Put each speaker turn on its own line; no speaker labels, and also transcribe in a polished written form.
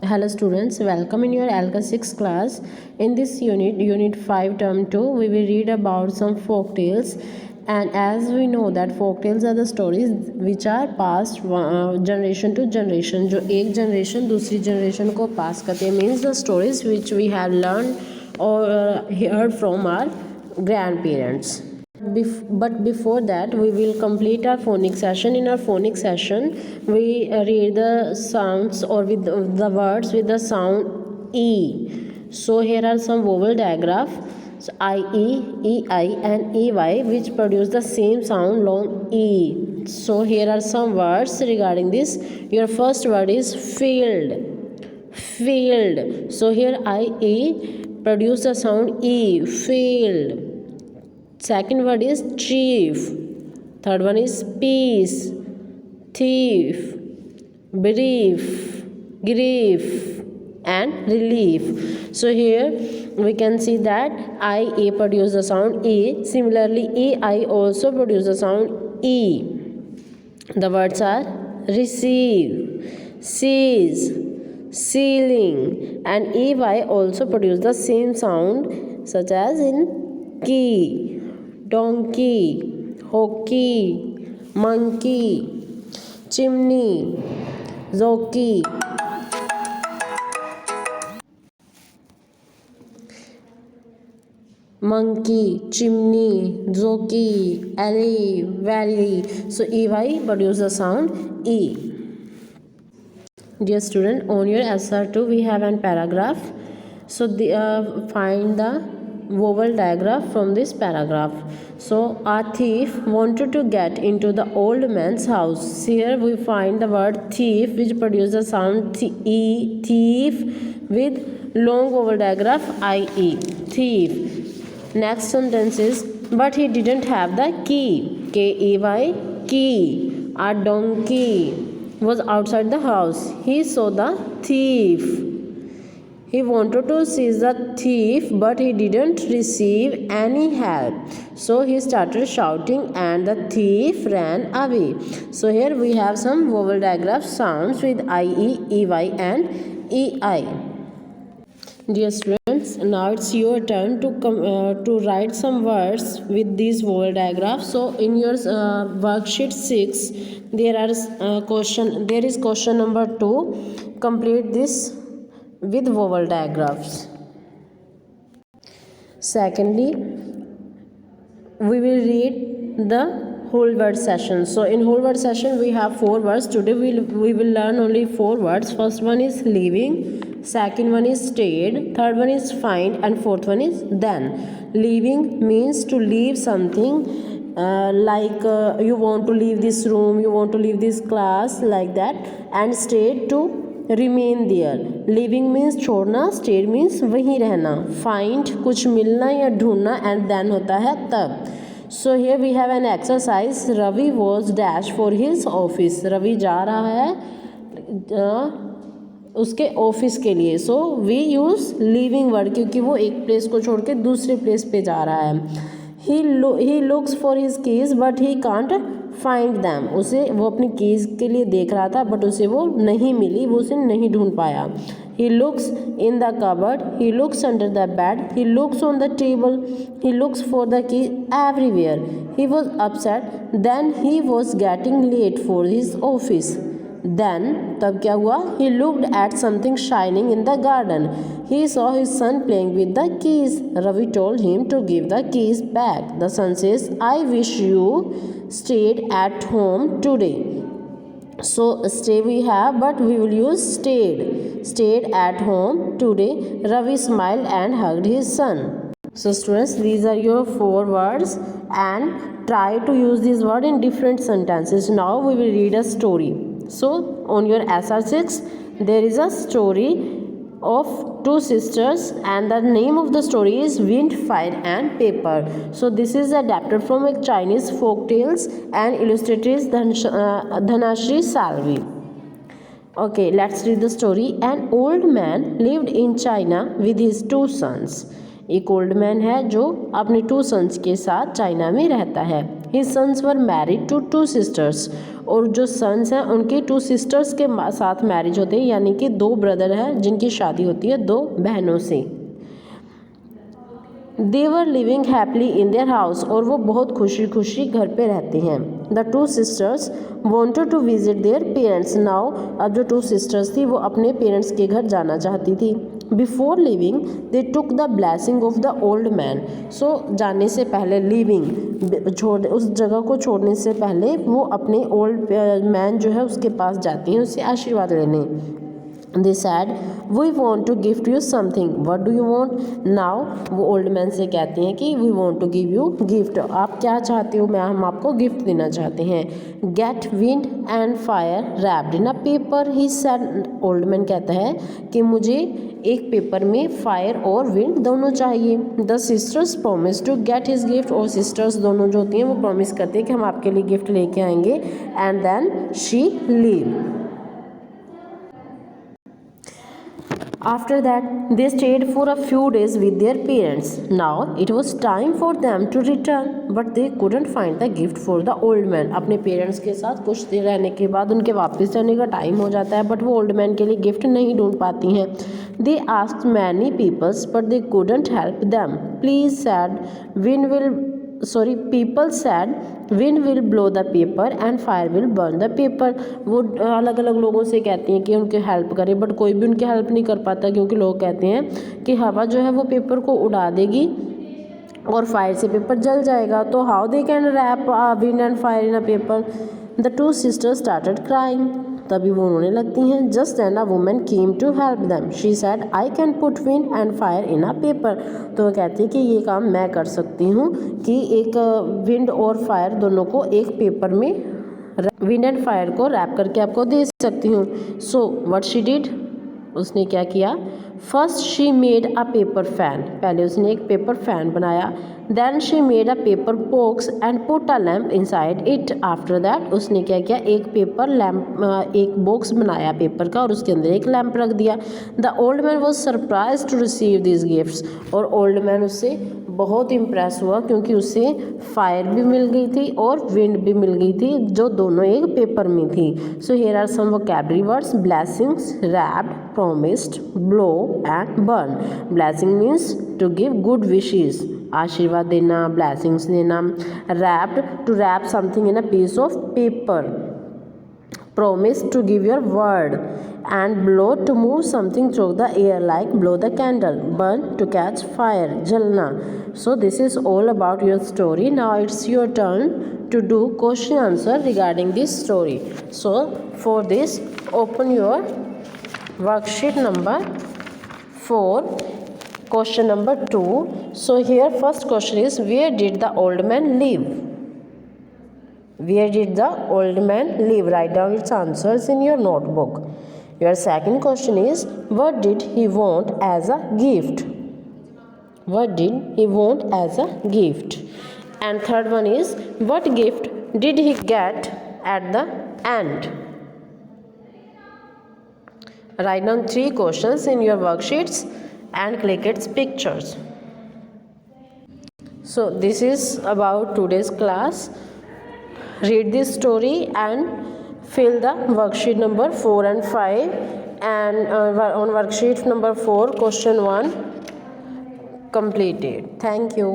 Hello students, welcome in your ALCA 6 class. In this unit 5 term 2, we will read about some folk tales. And as we know that folk tales are the stories which are passed generation to generation. जो एक generation दूसरी generation को pass करते हैं, means the stories which we have learned or heard from our grandparents. But before that, we will complete our phonics session. In our phonics session, we read the sounds or with the words with the sound E. So here are some vowel diagraph. So IE, EI and EY which produce the same sound long E. So here are some words regarding this. Your first word is field. Field. So here IE produce the sound E. Field. Second word is chief. Third one is peace, thief, brief, grief and relief. So here we can see that IA produce the sound E. Similarly EI also produce the sound E. The words are receive, seize, ceiling and EY also produce the same sound such as in key, donkey, hockey, monkey, chimney, jockey. Monkey, chimney, jockey, alley, valley. So EY produce the sound E. Dear student, on your SR2 we have an paragraph. So find the vowel diagram from this paragraph. So a thief wanted to get into the old man's house. Here we find the word thief which produces the sound E, thief with long vowel diagram IE, thief. Next sentence is but he didn't have the key, KEY, key. A donkey was outside the house. He saw the thief. He wanted to seize the thief but he didn't receive any help. So he started shouting and the thief ran away. So here we have some vowel diagram sounds with IE, EY and EI. Dear students, now it's your turn to write some words with these vowel diagrams. So in your worksheet 6 there is question number 2. Complete this with vowel diagrams. Secondly, we will read the whole word session. So in whole word session we have 4 words. Today we will learn only 4 words. First one is leaving, second one is stayed, third one is find and fourth one is then. Leaving means to leave something, like you want to leave this room, you want to leave this class, like that. And stayed to remain there. Living means छोड़ना, stay means वहीं रहना. Find कुछ मिलना या ढूंढना and then होता है तब. So here we have an exercise. Ravi was dash for his office. Ravi जा रहा है उसके ऑफिस के लिए. So we use living word क्योंकि वो एक प्लेस को छोड़ के दूसरे प्लेस पे जा रहा है. ही looks for his keys but he can't find them. उसे वो अपनी कीज़ के लिए देख रहा था बट उसे वो नहीं मिली, वो उसे नहीं ढूंढ पाया. He looks in the cupboard, he looks under the bed, he looks on the table, he looks for the key everywhere. He was upset then he was getting late for his office. Then तब क्या हुआ? He looked at something shining in the garden. He saw his son playing with the keys. Ravi told him to give the keys back. The son says, I wish you stayed at home today. So stay we have but we will use stayed. Stayed at home today. Ravi smiled and hugged his son. So students, these are your 4 words and try to use this word in different sentences. Now we will read a story. So on your SR6 there is a story of 2 sisters and the name of the story is Wind, Fire and Paper. So this is adapted from a Chinese folk tales and illustrated Dhanashri Salvi. Okay, let's read the story. An old man lived in China with his 2 sons. एक old man है जो अपने 2 sons के साथ China में रहता है. His sons were married to 2 sisters. और जो सन्स हैं उनकी 2 सिस्टर्स के साथ मैरिज होते हैं, यानी कि 2 ब्रदर हैं जिनकी शादी होती है 2 बहनों से। They were living happily in their house, और वो बहुत खुशी खुशी घर पे रहते हैं। The 2 sisters wanted to visit their parents. Now अब जो 2 सिस्टर्स थी वो अपने पेरेंट्स के घर जाना चाहती थी। Before leaving they took the blessing of the old man. So जाने से पहले, लिविंग छोड़, उस जगह को छोड़ने से पहले वो अपने ओल्ड मैन जो है उसके पास जाती हैं उससे आशीर्वाद लेने। They said, we want to gift you something. What do you want? Now वो ओल्ड मैन से कहते हैं कि we want to give you gift. आप क्या चाहते हो? हम आपको गिफ्ट देना चाहते हैं। Get wind and fire wrapped in a paper, he said. Old man कहता है कि मुझे एक पेपर में फायर और विंड दोनों चाहिए। The sisters promise to get his gift, और सिस्टर्स दोनों जो होती हैं वो प्रॉमिस करते हैं कि हम आपके लिए गिफ्ट लेके आएंगे। And then she leave. After that, they stayed for a few days with their parents. Now it was time for them to return, but they couldn't find the gift for the old man. अपने parents के साथ कुछ देर रहने के बाद उनके वापस जाने का टाइम हो जाता है, बट वो ओल्ड मैन के लिए गिफ्ट नहीं ढूंढ पाती हैं। They asked many people, but they couldn't help them. People said wind will blow the paper and fire will burn the paper. वो अलग अलग लोगों से कहती हैं कि उनके हेल्प करें, बट कोई भी उनकी हेल्प नहीं कर पाता, क्योंकि लोग कहते हैं कि हवा जो है वो पेपर को उड़ा देगी और फायर से पेपर जल जाएगा। तो how they can wrap wind and fire in a paper? The 2 sisters started crying. तभी वो रोने लगती हैं। Just and a woman came to help them. She said, I can put wind and fire in a paper. तो वो कहती है कि ये काम मैं कर सकती हूँ कि एक विंड और फायर दोनों को एक पेपर में, विंड एंड फायर को रैप करके आपको दे सकती हूँ। सो व्हाट शी डिड, उसने क्या किया? First she made a paper fan, पहले उसने एक पेपर फैन बनाया। Then she made a paper box and put a lamp inside it. After that उसने क्या किया? एक पेपर लैम्प, एक बॉक्स बनाया पेपर का और उसके अंदर एक लैम्प रख दिया। The old man was surprise to receive this gifts, और ओल्ड मैन उससे बहुत इम्प्रेस हुआ क्योंकि उसे फायर भी मिल गई थी और विंड भी मिल गई थी, जो दोनों एक पेपर में थी। So here are some vocabulary words: blessings, wrapped, promised, blow and burn. Blessing means to give good wishes, आशीर्वाद देना, blessings देना। Wrapped, to wrap something in a piece of paper. Promise, to give your word. And blow, to move something through the air, like blow the candle. Burn, to catch fire, jalna. So this is all about your story. Now it's your turn to do question answer regarding this story. So for this, open your worksheet number 4, question number 2. So here first question is, where did the old man live? Where did the old man live? Write down its answers in your notebook. Your second question is, what did he want as a gift? What did he want as a gift? And third one is, what gift did he get at the end? Write down 3 questions in your worksheets and click its pictures. So this is about today's class. Read this story and fill the worksheet number 4 and 5, and on worksheet number 4 question 1 completed. Thank you.